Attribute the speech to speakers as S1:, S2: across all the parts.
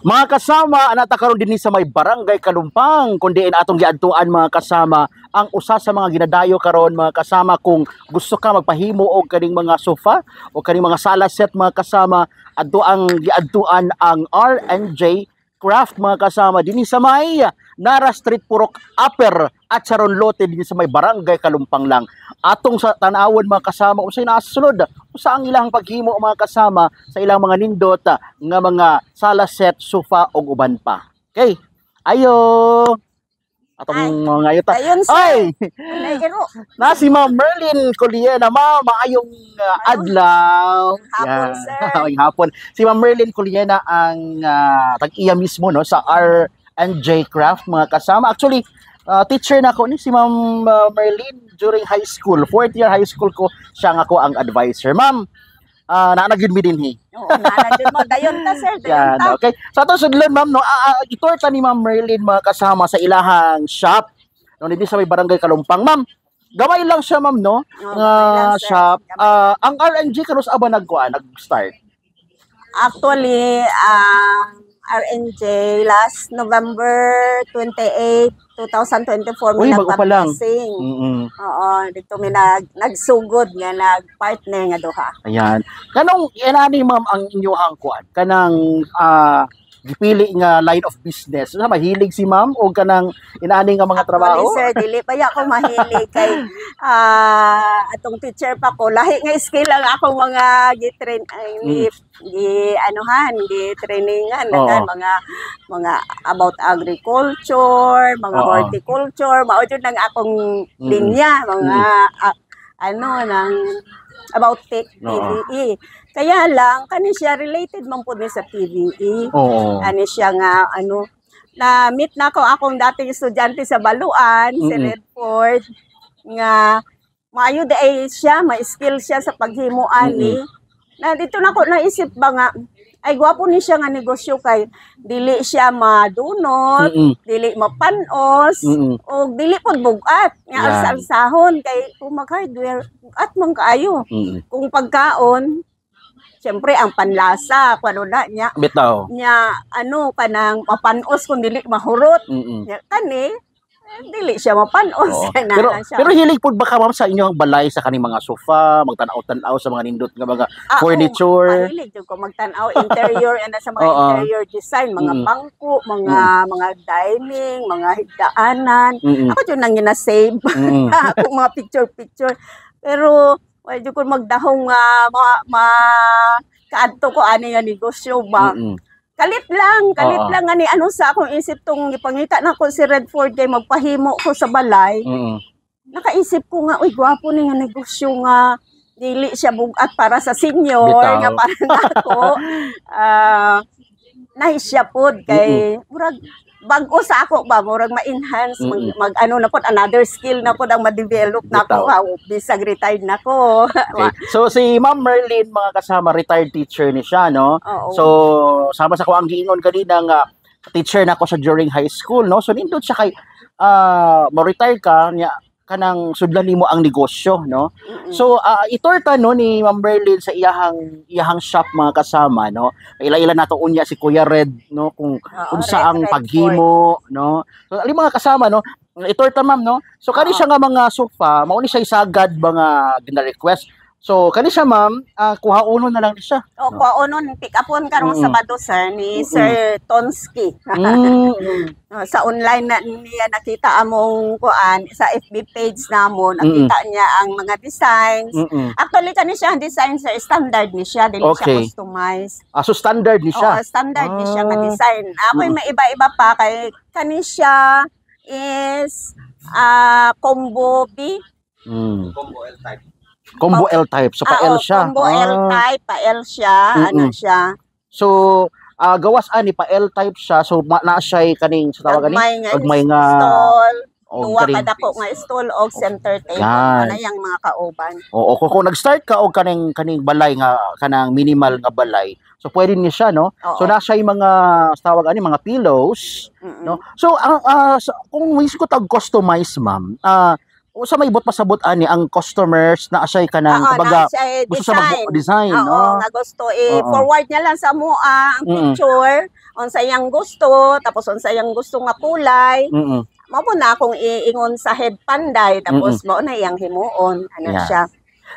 S1: Mga kasama, anata karon din sa may barangay Kalumpang, kundi atong giadtuan mga kasama ang usa sa mga ginadayo karon mga kasama kung gusto ka magpahimo og kaning mga sofa o kaning mga sala set mga kasama, adto ang giadtuan ang R&J Craft mga kasama dinhi sa may Nara Street Purok Upper at Sharon Lote dinhi sa may barangay Kalumpang lang. Atong sa tanawon mga kasama unsay nasunod, usa ang ilang paghimo mga kasama sa ilang mga nindot nga mga sala set, sofa ug uban pa. Okay. Ayo. Atong mga yuta.
S2: Ayun, sir.
S1: Ay. Na
S2: Ay,
S1: si Ma'am Merlin Culiena, ma'am, maayong adlaw.
S2: Hapon, sir.
S1: Maayong hapon. Si Ma'am Merlin Culiena ang tag-iya mismo no sa R&J Craft mga kasama. Actually, teacher na ako ni si Ma'am Merlin during high school. 4th year high school ko, siya nga ko ang advisor. Ma'am, naanagin mi dinhi.
S2: Oo, naanagin mo. Dayon ta, sir. Dayon
S1: Yan,
S2: ta.
S1: okay. Sa to sudlon ma'am no, itorta ni Ma'am Merlin mga kasama sa ilahang shop. No, dito sa may barangay Kalumpang. Ma'am, gamay lang siya ma'am no.
S2: gamay lang, sir.
S1: Shop.
S2: Gamay
S1: Ang R&J kanos aba nag-start.
S2: Actually, RNJ last November 28, 2024
S1: Uy, bago pa lang.
S2: nag-baptising. Oo, dito may nagsugod nga nag-partner nga duha.
S1: Ayan. Kanong inani ma'am ang inyong kuan? Kanang gipili nga line of business. Sa mahilig si ma'am o kanang inani nga mga trabaho?
S2: Actually, sir, dili pa ako mahilig kay atong teacher pa ko. Lahi nga skill lang ako mga gi-train gi-trainingan
S1: Oo.
S2: mga about agriculture, mga
S1: Oo.
S2: horticulture, mao jud nang akong linya, mga nang about tech,
S1: Oo.
S2: TVE. Kaya lang kani siya related man pud ni sa TVE.
S1: Oo.
S2: Ani siya nga na meet na ko akong dating estudyante sa Baluan, si Redford, nga maayo day siya, may skill siya sa paghimuan ni. Na dito na ko naisip ba nga, ay gwapo ni siya nga negosyo kay dili siya madunot, dili mapanos, o dili pod bugat nga
S1: Yan.
S2: alsahon kay kung mag-hardware, at man kaayo. Kung pagkaon, siyempre ang panlasa, na niya,
S1: Bitaw.
S2: nya kanang mapanos kung dili mahurot. Nya kani dili siya mapanos.
S1: Oo.
S2: Kana siya.
S1: Pero hilig po ba ka ma'am sa inyong balay sa kaning mga sofa, magtanaw-tanaw sa mga nindot nga mga furniture?
S2: Mahilig jud ko magtan-aw interior and sa mga
S1: Oo.
S2: interior design, mga bangko, mga dining, mga higdaanan. Ako jud nang gina-save akong mga picture. Pero wala jud ko magdahong kaadto ko ani nga negosyo ba. Kalit lang ani ano sa akong isip tong gipangita na ko si Redford kay magpahimo ko sa balay. Nakaisip ko nga, uy, gwapo ni nga negosyo nga dili siya bugat para sa senior,
S1: Bitaw.
S2: nga para nako. Nice siya pod kay murag bago sa ako ba, murag ma-enhance, mag na pod, another skill na pod ang ma-develop na ko, bisag retired na ko.
S1: Okay. So si Ma'am Merlin mga kasama, retired teacher ni siya no.
S2: Oo.
S1: So sama sa ko ang giingon kanina nga teacher na ko sa during high school no. So nindot siya kay mo-retire ka niya kanang sudlan nimo ang negosyo no. So itorta no ni Ma'am Merlin sa iyahang shop mga kasama no. Ila-ila nato unya si Kuya Red no kung unsa ang
S2: Red
S1: paghimo no. So ali mga kasama no. Itorta ma'am no. So kani siya nga mga sofa, mao ni siya isagad mga gina-request. So kani siya ma'am, kuhaunon na lang ni siya.
S2: O, kuhaunon, pick upon karong Sabado, sir, ni Sir Tonsky. Sa online na niya nakita among kuan sa FB page namon, nakita niya ang mga designs. Actually kani siya ang design, sir, standard ni siya, dili siya customize.
S1: So standard ni siya.
S2: Oo, standard ni siya nga design. Ako'y may iba-iba pa kay kani siya is combo B.
S1: Combo L type. So pa L siya.
S2: Combo L type, pa L siya, ano siya.
S1: So gawas ani pa L type siya. So naa siya kaning sa tawag ani.
S2: Agmay nga stall.
S1: O,
S2: Duwa
S1: karing-
S2: ka dako nga stall og center table.
S1: Yan.
S2: Ano yung mga kauban.
S1: Oo, kung nag-start ka og kaning balay nga kanang minimal nga balay. So pwede ni siya no.
S2: Oo.
S1: So na siya yung mga sa tawag ani mga pillows, no. So ang kung wish ko tag customize ma'am, Usa may ibot pasabot ani ang customers na asay kanang
S2: Oo,
S1: kumbaga
S2: na siya
S1: gusto sa
S2: design.
S1: mag-design,
S2: Oo,
S1: no?
S2: nga gusto
S1: Oo.
S2: forward niya lang sa mo ang picture, unsa iyang gusto, tapos unsa iyang gusto nga kulay.
S1: Mm.
S2: Mao po na akong iingon sa head panday, tapos mao na iyang himuon, ano
S1: Yeah.
S2: siya.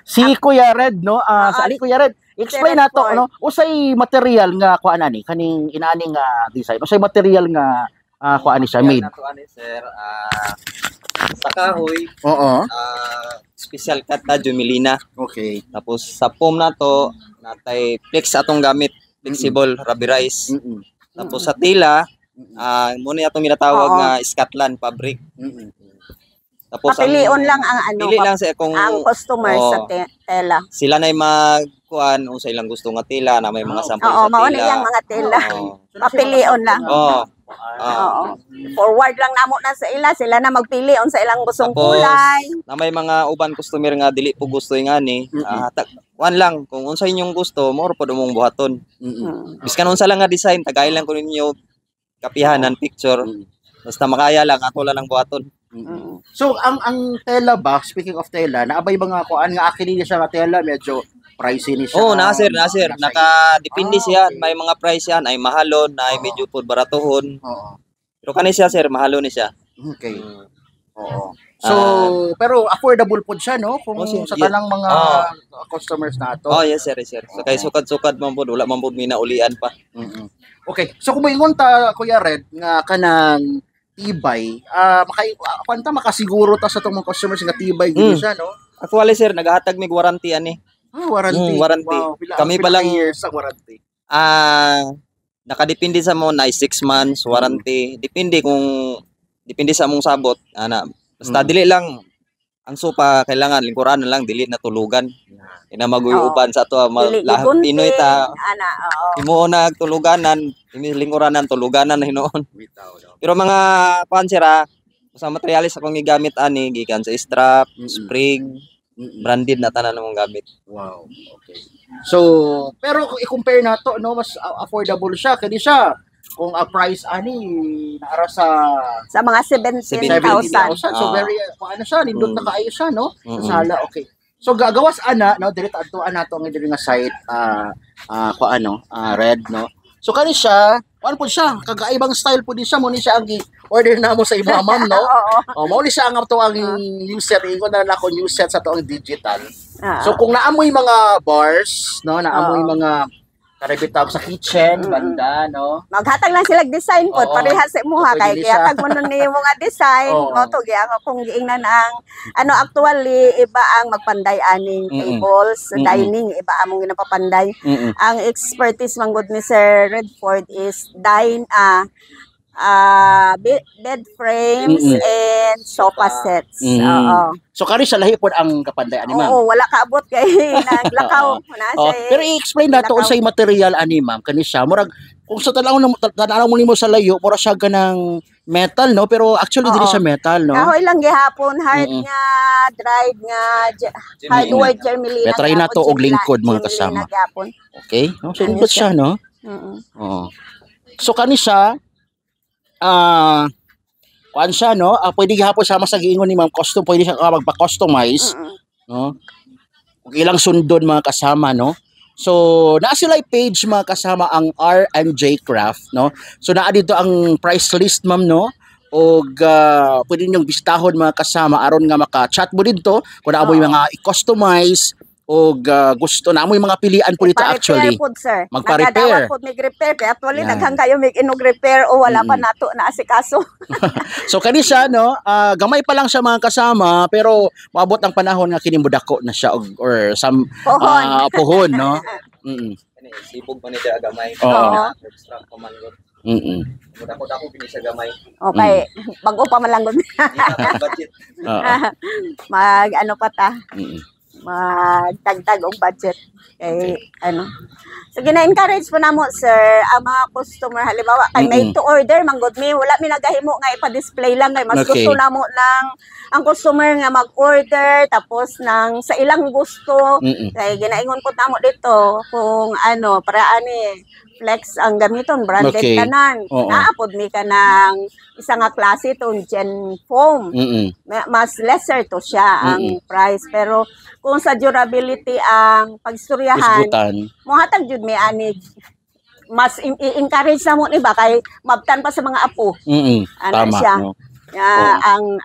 S1: Si Kuya Red, no? Sa ali Kuya Red, explain
S2: Red
S1: nato
S2: Ford.
S1: no, usay material nga kuan ani kaning inaning design. Usay material nga kuan ni siya made.
S3: Yan nato ani sir, sa kahoy,
S1: Oo.
S3: special cut na Jumelina.
S1: Okay.
S3: Tapos sa foam na to, natay flex atong gamit, flexible rubberized.
S1: Mm.
S3: Tapos sa tila, muna atong ginatawag
S2: Oo.
S3: nga Scotland fabric.
S1: Mm.
S3: Tapos
S2: Papilion lang ang ano,
S3: pili lang sa kung
S2: ang customer
S3: Oo.
S2: sa tela.
S3: sila na magkuan kung sa ilang gusto nga tila na may mga sample
S2: Oo,
S3: sa
S2: mao na
S3: tila.
S2: iyang mga tela.
S3: Oo.
S2: Papilion lang.
S3: Oo.
S2: Oo. Forward lang namo na sa ila, sila na magpili unsa ilang gustong
S3: Tapos,
S2: kulay.
S3: na may mga uban customer nga dili po gusto nga ni, kuan lang kung unsa inyong gusto, mo pod mong buhaton. Biskan unsa lang nga design, tagay lang ko ninyo kapihanan picture. Basta makaya lang ato lang ang buhaton.
S1: So ang tela ba, speaking of tela, naabay mga kuan nga akin niya siya nga tela, medyo pricey ni siya.
S3: Oh, nasir. Nakadepende siya.
S1: okay.
S3: May mga price yan, ay mahalon, ay medyo pod baratohon.
S1: Oo.
S3: Pero kani siya sir, mahalo ni siya.
S1: Okay. Oo. So, pero affordable po siya, no? Kung sa tanang mga customers nato.
S3: Oh, yes sir, yes sir. So kay sukad-sukad man pod, wala man pod minaulian pa.
S1: Okay. So kung moingon ta Kuya Red nga kanang tibay, makasiguro ta sa tong mga customers nga tibay gid siya, no?
S3: Actually sir, nagahatag mig warranty ani.
S1: Warranty.
S3: Warranty.
S1: Wow,
S3: Kami pa lang
S1: years ang warranty.
S3: Nakadepende sa mo na 6 months warranty. Depende sa mong sabot ana. Basta dili lang ang sopa kailangan lingkuran na lang dili na tulugan. Ina maguyuban sa to lahat Pinoy ta.
S2: Ana, oo.
S3: Imo na tuluganan, lingkuranan tuluganan na hinoon. Pero mga pansira sa materialis akong gigamit ani gikan sa strap, spring, branded na tanan mong gamit.
S1: Wow. Okay. So, pero kung i-compare nato, no, mas affordable siya kani siya. Kung a price ani naara
S2: sa mga 17,000.
S1: 70,000. So very ano siya, nindot na kaayo siya, no? Sa sala, okay. So gagawas ana, no, diri adtuan nato ang diri nga site Red, no. So kani siya, ano po siya, kagaibang style po di siya, mo ni siya ang order na mo sa imong ma'am, no? Mo ni siya ang ato ang news set, ingon na ako news set sa to ang digital. So kung naamoy mga bars, no, naamoy mga karibitag sa kitchen, banda, no?
S2: Maghatag lang sila design po, parehas sa imuha kay kaya tag mo nun ni mga design, mo to gyud kung giingnan ang actually iba ang magpanday aning tables, dining iba among ginapapanday. Ang expertise man gud ni Sir Redford is bed frames and sofa sets. Oo.
S1: So kani sa lahi pod ang kapanday ani ma'am.
S2: Oo, wala kaabot kay naglakaw na
S1: pero i-explain nato unsay material ani ma'am kani siya. Murag kung sa tanaw mo nimo sa layo, mura siya ganang metal, no? Pero actually dili siya metal, no?
S2: Kahoy lang gihapon, hard nga, dried nga, hardwood germelina.
S1: Try nato og lingkod mga kasama. Okay? No, so indot siya, no? Oo. So kani siya kuan siya, no? Pwede gihapon sama sa giingon ni ma'am custom, pwede siya magpa-customize, no? Ug ilang sundon mga kasama, no? So, naa sila page mga kasama ang R&J Craft, no? So, naa dito ang price list, ma'am, no? O pwede ninyong bisitahon mga kasama aron nga maka-chat mo dito kung naa mo yung mga i-customize o gusto na mo yung mga pilian po dito actually.
S2: Magpa-repair. Nagkadawa po mig-repair. Kaya actually, naghang kayo mig-inog repair o wala pa nato na asikaso.
S1: So, kani siya, no? Gamay pa lang siya mga kasama, pero maabot ang panahon nga kinimudako na siya or some puhon, no?
S3: Sipog pa ni siya gamay. Extra command. Dako-dako pini siya gamay.
S2: Okay, bago pa man lang gud.
S3: Budget.
S2: Mag-ano pa ta? Magtagtag og budget kay so gina-encourage po namo sir ang mga customer halimbawa kay made to order manggod mi wala mi nagahimo nga ipa-display lang kay mas gusto namo ng ang customer nga mag-order tapos nang sa ilang gusto kay ginaingon ko namo dito kung para ani flex ang gamiton, branded
S1: Okay.
S2: tanan.
S1: Oo.
S2: Naapod mi ka ng isa nga klase itong Gen Foam. Mas lesser to siya ang price. Pero kung sa durability ang pagstoryahan,
S1: Isgutan.
S2: muhatag jud mi ani mas i-encourage na mo iba kay mabtan pa sa mga apo. Ano
S1: Tama.
S2: siya?
S1: No?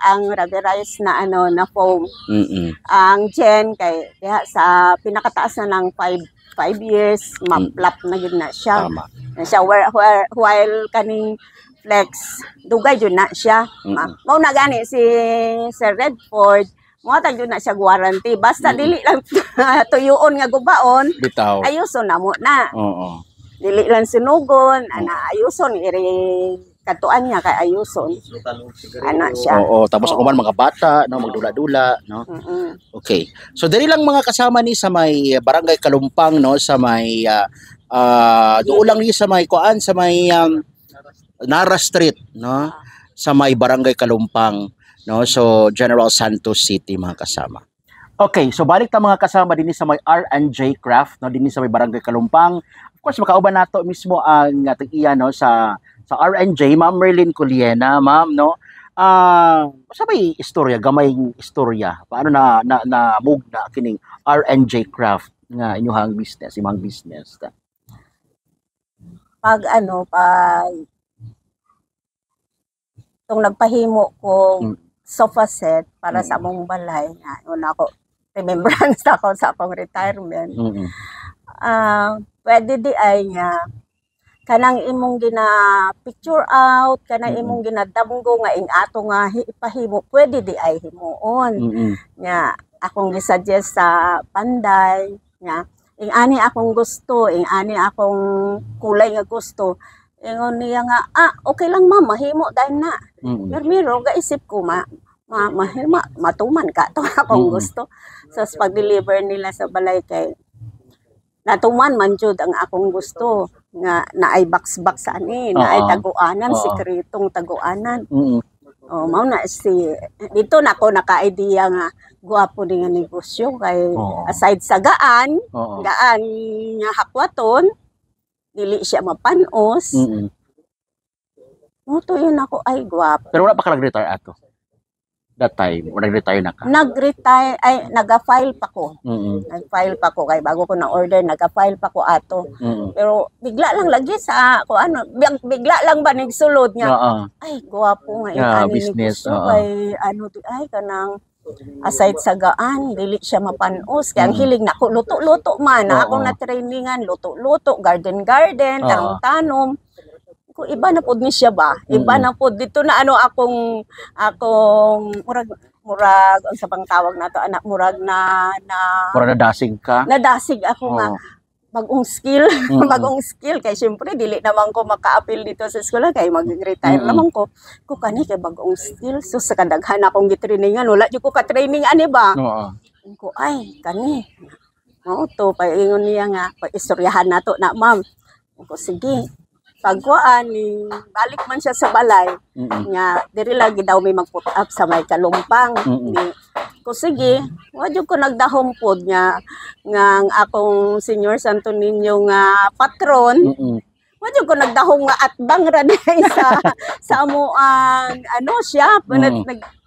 S2: Ang rubberized na na foam.
S1: Mm-mm.
S2: Ang Gen kay diha sa pinakataas na ng 5 years maplap na yun na siya.
S1: Tama.
S2: Na siya while kaning flex dugay jud na siya. Mao na gani si Sir Redford mo tag jud na siya warranty basta dili lang tuyoon nga gubaon
S1: Bitaw.
S2: ayuson na mo na.
S1: Oo.
S2: Dili lang sinugon ana ayuson iri katuan niya kay ayuson. Ana siya.
S1: Oo, tapos ako man mga bata, no, magdula-dula, no. Okay. So diri lang mga kasama ni sa may Barangay Kalumpang, no, sa may doon lang ni sa may kuan sa may Nara Street, no, sa may Barangay Kalumpang, no. So General Santos City mga kasama. Okay, so balik ta mga kasama din sa may R&J Craft, no, din sa may Barangay Kalumpang. Of course makauban nato mismo ang tag-iya, no, sa R&J, Ma'am Merlin Culiena, ma'am, no. Sa may istorya, gamayng istorya. Paano na mugna kining R&J Craft nga inyong business, imong business ta.
S2: Pag itong nagpahimo ko sofa set para sa among balay nga una ko remembrance ako sa akong retirement. Pwede di ay nga kanang imong gina picture out, kanang imong ginadamgo nga ing ato nga ipahimo, pwede di ay himuon. Nga akong gisuggest sa Panday nga ing ani akong gusto, ing ani akong kulay nga gusto. Ingon niya nga, okay lang ma'am, mahimo dahil na. Pero gaisip ko matuman ka to akong gusto. So sa pag-deliver nila sa balay kay natuman man jud ang akong gusto nga naay box ani, naay taguanan, sikretong taguanan. Mao na dito na ako naka-idea nga guwapo din nga negosyo kay aside sa gaan nga hakwaton dili siya mapanos. Muto yun ako ay guwapo.
S1: Pero wala pa ka nag-retire ato. That time, o nag-retire na ka?
S2: Nag-retire, nag-file pa ko. Nag-file pa ko, kay bago ko na-order, nag-file pa ko ato. Pero bigla lang lagi sa, bigla lang ba nagsulod niya? Ay, guwapo nga yung
S1: business.
S2: Kay, kanang, aside sa gaan, dili siya mapanos. Kaya ang hilig na ako, luto-luto man. Ako na trainingan, luto-luto, garden-garden, tanong-tanom. Kung iba na pod ni siya ba? Iba na pod dito na akong murag sa bang tawag nato anak murag na
S1: nadasig ka.
S2: Nadasig ako nga bagong skill, bagong skill kay syempre dili naman ko maka-appeal dito sa eskwela kay mag-retire naman ko. Ko kani kay bagong skill so sa kadaghan akong gitrainingan wala jud ko ka-training ani ba? Ko ay kani. Mao to paingon niya nga pag-istoryahan nato na ma'am. Ko sige. Pagkuan ni balik man siya sa balay nga diri lagi daw may mag-put up sa may Kalumpang. Ko sige, wa jud ko nagdahom pod nga ang akong Senior Santo Niño nga patron. Wa jud ko nagdahom nga atbang ra sa amo ang siya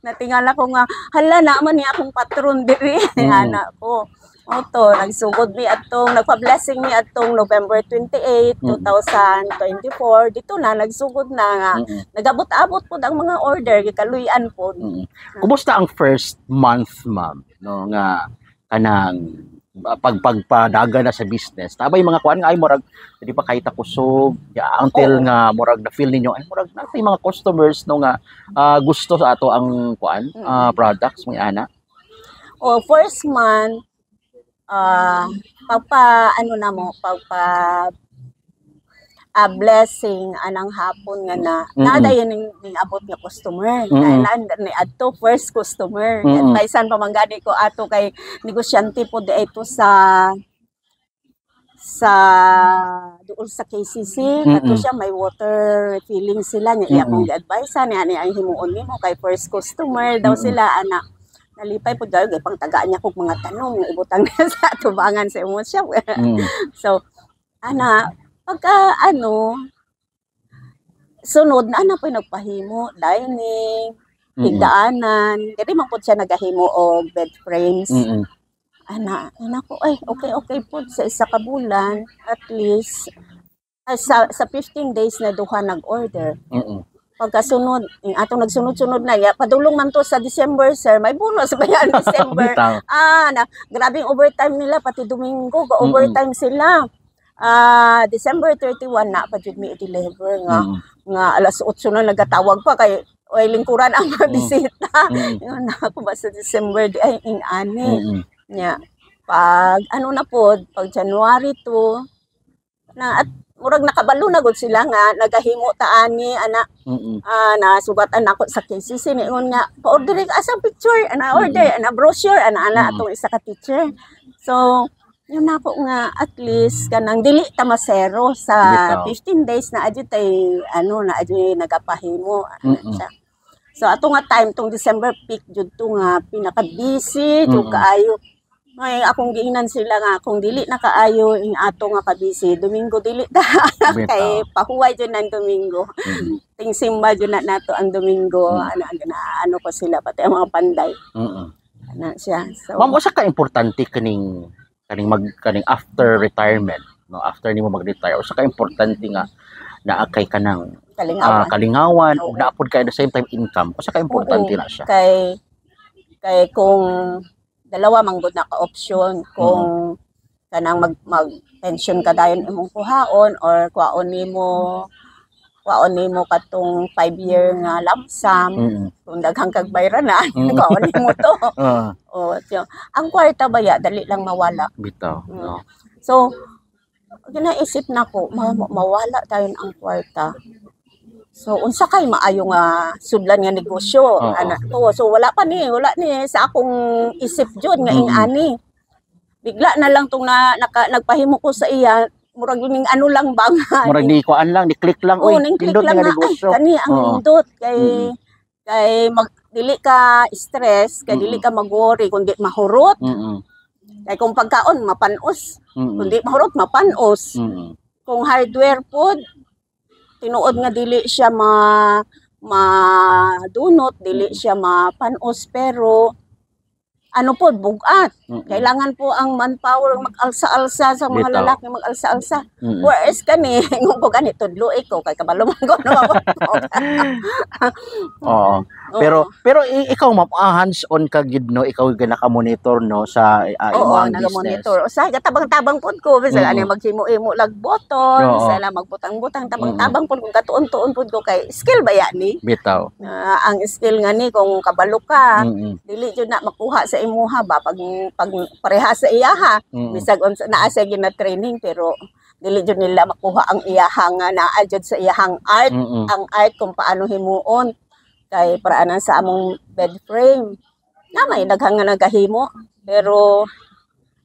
S2: natingala ko nga hala na man ni akong patron diri ana ko. Oto, nagsugod mi atong nagpa-blessing mi atong November 28, 2024. Dito na nagsugod na nga. Nagabot-abot po ang mga order gikaluyan po.
S1: Kumusta ang first month, ma'am? No nga kanang pagpadaga na sa business. Tabay mga kuan nga ay murag di pa kahit kusog until nga murag na feel ninyo ay murag na mga customers no nga gusto sa ato ang kuan products mo ana.
S2: First month pagpa blessing anang hapon nga nada yan ning abot nga customer ni adto first customer advicean pa man gani ko ato kay negosyante po di ito sa duol sa KCC kato siya may water refilling sila niya akong gi-advicean ani ang himuon nimo kay first customer daw sila anak nalipay po dahil pang tagaan niya kong mga tanong ibutang na sa tubangan sa imo siya. So, Pagka sunod na po nagpahimo, dining, higdaanan, diri man po siya nagahimo og bed frames. Ana ko, ay, okay po sa isa ka bulan, at least, sa 15 days na duha nag-order. Pagkasunod, atong nagsunod-sunod na, padulong man to sa December, sir, may bonus ba yan, December? Grabing overtime nila, pati Domingo, overtime sila. December 31 na, pa jud mi i-deliver nga alas 8 na nagatawag pa, kay lingkuran ang bisita. Yun na ako ba sa December, ay, ani. Pag na po, pag January 2, at murag nakabalo na gud sila nga nagahimo ta ani nasugatan ako sa KCC niingon nga pa-order ka asang picture order brochure atong isa ka teacher. So yun na po nga at least kanang dili ta masero sa 15 days na adyo tay na adyo nagapahimo siya. So ato nga time tong December peak jud to nga pinaka busy jud kaayo. Ngay akong giinan sila nga kung dili na kaayo ing ato nga kabisi Domingo dili ta kay pahuway jud nang Domingo. Ting simba jud na nato ang Domingo ano ko sila pati ang mga panday. Siya. So
S1: ma'am, usa ka importante kaning after retirement, no, after nimo mag-retire, usa ka importante nga naakay ka ng kalingawan ug naapod kay at the same time income. Usa ka importante na siya.
S2: Kay kung dalawa manggod na ka-option kung kanang mag-pension ka dayon imong kuhaon or kuhaon nimo katong 5-year nga lump sum kung daghang kag bayranan kuhaon nimo to. Ang kwarta baya dali lang mawala
S1: bitaw.
S2: So ginaisip nako mawala dayon ang kwarta. So unsa kay maayo nga sudlan nga negosyo so wala ni sa akong isip jud nga ingani. Bigla na lang tong nagpahimo ko sa iya murag ning lang bang
S1: murag ni kuan lang ni click lang
S2: pindot nga negosyo kani ang pindot kay dili ka stress kay dili ka mag-worry kundi mahurot. Kay kung pagkaon mapanos kundi mahurot mapanos. Kung hardware food tinuod nga dili siya madunot, dili siya mapanos pero po bugat. Kailangan po ang manpower mag-alsa-alsa sa mga lalaki mag-alsa-alsa. Whereas kani ngong ko gani tudlo ko kay kabalo man ko no.
S1: Pero ikaw ma'am hands-on ka gid no, ikaw ga naka-monitor no sa imong business.
S2: Naka-monitor. Usa tabang-tabang pud ko bisan ani maghimo-himo lag button, sala magbutang-butang tabang-tabang pud kung katuon-tuon pud ko kay skill ba ni?
S1: Bitaw.
S2: Ang skill nga ni kung kabalo ka, dili jud na makuha sa imuha ba pag pareha sa iyaha. Bisag naa sa na training pero dili jud nila makuha ang iyaha nga naa jud sa iyahang art, ang art kung paano himuon. Kay paraanan sa among bed frame na may daghang nga nagahimo pero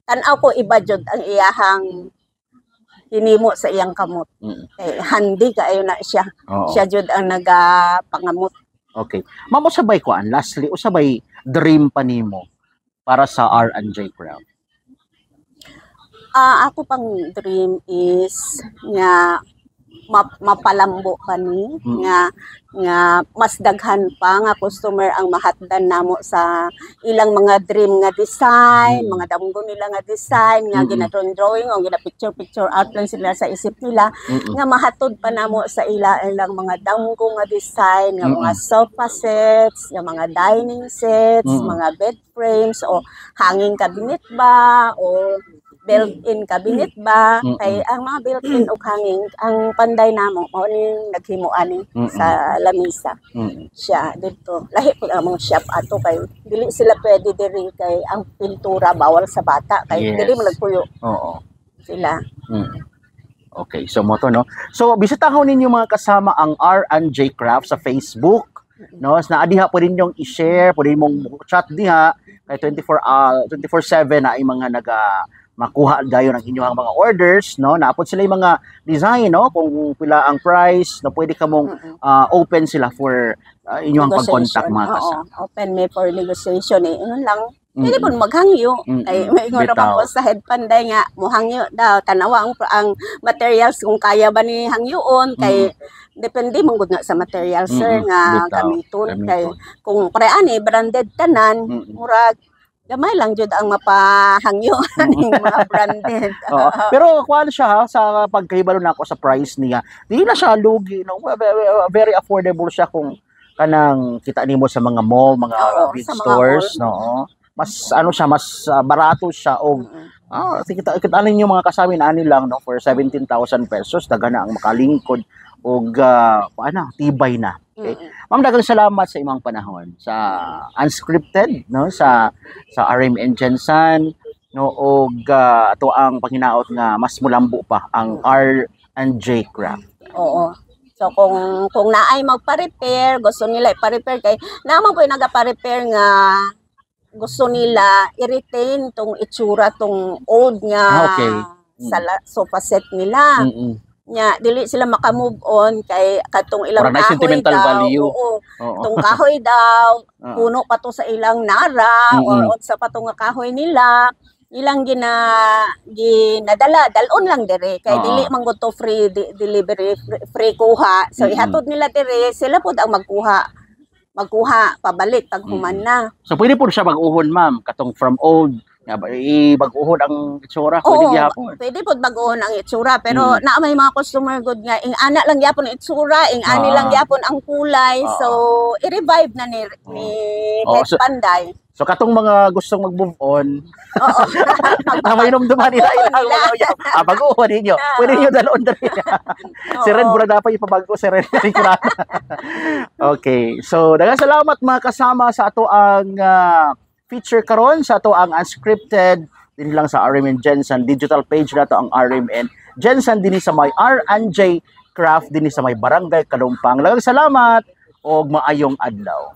S2: tan-aw ko iba jud ang iyahang hinimo sa iyang kamot. Kay handy kaayo na siya. Siya jud ang nagapangamot.
S1: Okay. Ma'am, usabay kuan lastly, usabay dream pa nimo para sa R&J Craft?
S2: Ako pang dream is nga mapalambo kani nga mas daghan pa nga customer ang mahatdan namo sa ilang mga dream nga design, mga damgo nila nga design nga ginadrawing o gina-picture outline sila sa isip nila nga mahatod pa namo sa ilang mga damgo nga design nga mga sofa sets, nga mga dining sets, mga bed frames o hanging cabinet ba o built-in cabinet ba kay ang mga built-in og hanging ang panday namo mao ning naghimo ani sa lamisa siya dito lahi pud ang mga shop ato kay dili sila pwede diri kay ang pintura bawal sa bata kay dili man nagpuyo sila.
S1: Okay, so mo to no. So bisitahon ninyo mga kasama ang R&J Craft sa Facebook no. Naa diha po ninyong i-share, pwede mong chat diha kay 24/7 na ay mga makuha dayon ang inyong mga orders no. Naapod sila yung mga design no, kung pila ang price no, pwede ka mong open sila for inyong pag-contact mga kasama.
S2: Open me for negotiation ingon lang Pwede po maghangyo. Kay may ingon
S1: Bitaw.
S2: ko sa head panday nga muhangyo daw tanawa ang materials kung kaya ba ni hangyoon kay depende man gud na sa materials sir nga
S1: Bitaw.
S2: gamiton kay kung pareani branded tanan murag gamay lang jud ang mapahangyo ning mga branded.
S1: Oo. Pero kuan siya ha, sa pagkahibalo na ako sa price niya. Di na siya lugi, no? Very affordable siya kung kanang kita nimo sa mga mall, mga
S2: Oo,
S1: big
S2: sa mga
S1: stores, no? Mas ano siya, mas barato siya og kita ninyo mga kasabi na ani lang no for 17,000 pesos daga na ang makalingkod og tibay na. Okay? Ma'am, daghang salamat sa imong panahon sa unscripted no sa RMN Jensen no og ato ang panghinaot nga mas mulambo pa ang R&J Craft.
S2: Oo. So kung naay magpa-repair, gusto nila ipa-repair kay naman po yung nagpa-repair nga gusto nila i-retain tong itsura tong old nga
S1: Okay.
S2: sofa set nila. Nya dili sila maka-move on kay katong ilang
S1: Parang may
S2: kahoy
S1: sentimental
S2: daw.
S1: value.
S2: Oo.
S1: Oo.
S2: Tong kahoy daw, puno pa to sa ilang nara or sa pa tong nga kahoy nila. Ilang ginadala dalon lang dire kay dili man gud to free delivery free kuha so ihatod nila dire sila pud ang magkuha pabalik pag human na.
S1: So pwede po siya mag-uhon, ma'am, katong from old mag-uhon ang itsura, pwede
S2: Oo,
S1: gyapon.
S2: pwede pud mag-uhon ang itsura pero na may mga customer good nga ing ana lang gyapon ang itsura ing ani lang gyapon ang kulay so i-revive na ni Head Panday.
S1: So katong mga gustong mag-move on,
S2: Oo.
S1: may numduman nila pag-uhon ninyo. Pwede niyo dalon diri. Si Red Bura dapat ipabago si Red Okay. So daghang salamat mga kasama sa ato ang feature karon sa ato ang unscripted din lang sa RMN Jensen digital page nato ang RMN Jensen dinhi sa may R&J Craft dinhi sa may Barangay Kalumpang. Daghang salamat og maayong adlaw.